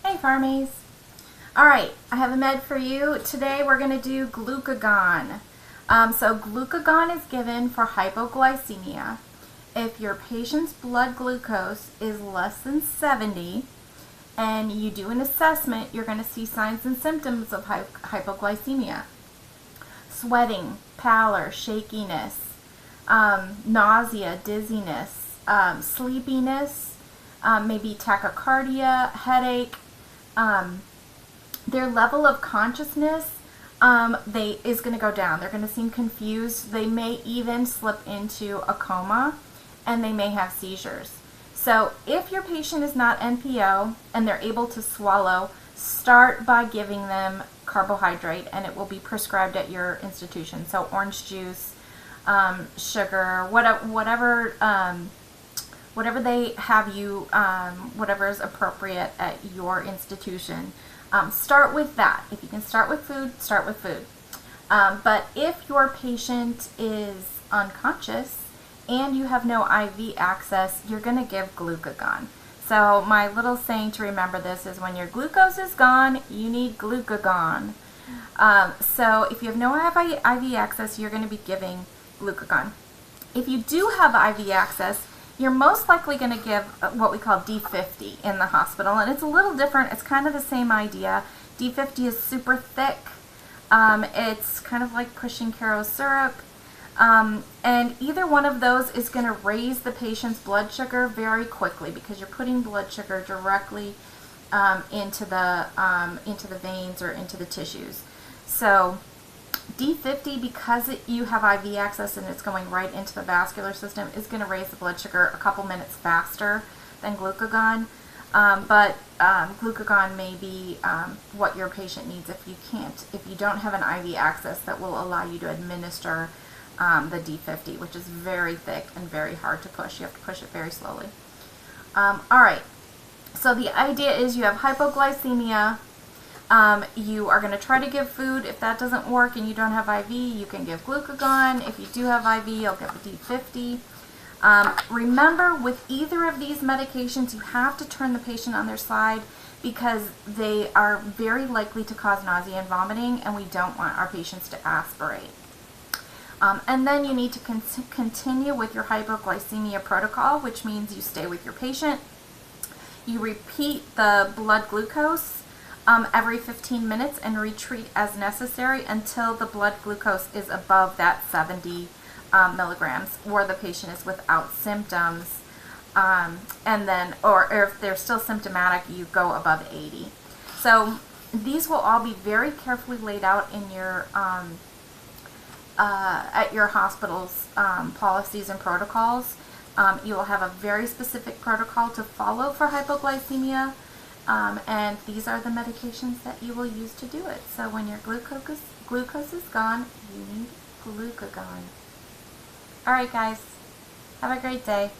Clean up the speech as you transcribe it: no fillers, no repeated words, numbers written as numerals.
Hey Farmies! Alright, I have a med for you. Today we're going to do glucagon. So glucagon is given for hypoglycemia. If your patient's blood glucose is less than 70 and you do an assessment, you're going to see signs and symptoms of hypoglycemia. Sweating, pallor, shakiness, nausea, dizziness, sleepiness, maybe tachycardia, headache. Their level of consciousness is going to go down. They're going to seem confused. They may even slip into a coma, and they may have seizures. So if your patient is not NPO and they're able to swallow, start by giving them carbohydrate, and it will be prescribed at your institution. So orange juice, sugar, whatever they have you, whatever is appropriate at your institution. Start with that. If you can start with food, start with food. But if your patient is unconscious and you have no IV access, you're going to give glucagon. So my little saying to remember this is when your glucose is gone, you need glucagon. So if you have no IV access, you're going to be giving glucagon. If you do have IV access, you're most likely going to give what we call D50 in the hospital, and it's a little different. It's kind of the same idea. D50 is super thick. It's kind of like pushing Caro syrup, and either one of those is going to raise the patient's blood sugar very quickly because you're putting blood sugar directly into the veins or into the tissues. So D50, because you have IV access and it's going right into the vascular system, is going to raise the blood sugar a couple minutes faster than glucagon. But glucagon may be what your patient needs if you don't have an IV access that will allow you to administer the D50, which is very thick and very hard to push. You have to push it very slowly. Alright, so the idea is you have hypoglycemia. You are going to try to give food. If that doesn't work and you don't have IV, you can give glucagon. If you do have IV, you'll give the D50. Remember, with either of these medications, you have to turn the patient on their side because they are very likely to cause nausea and vomiting, and we don't want our patients to aspirate. And then you need to continue with your hypoglycemia protocol, which means you stay with your patient. You repeat the blood glucose every 15 minutes and retreat as necessary until the blood glucose is above that 70 milligrams, or the patient is without symptoms, and then, or if they're still symptomatic, you go above 80. So these will all be very carefully laid out in your at your hospital's policies and protocols. You will have a very specific protocol to follow for hypoglycemia. And these are the medications that you will use to do it. So when your glucose is gone, you need glucagon. Alright guys, have a great day.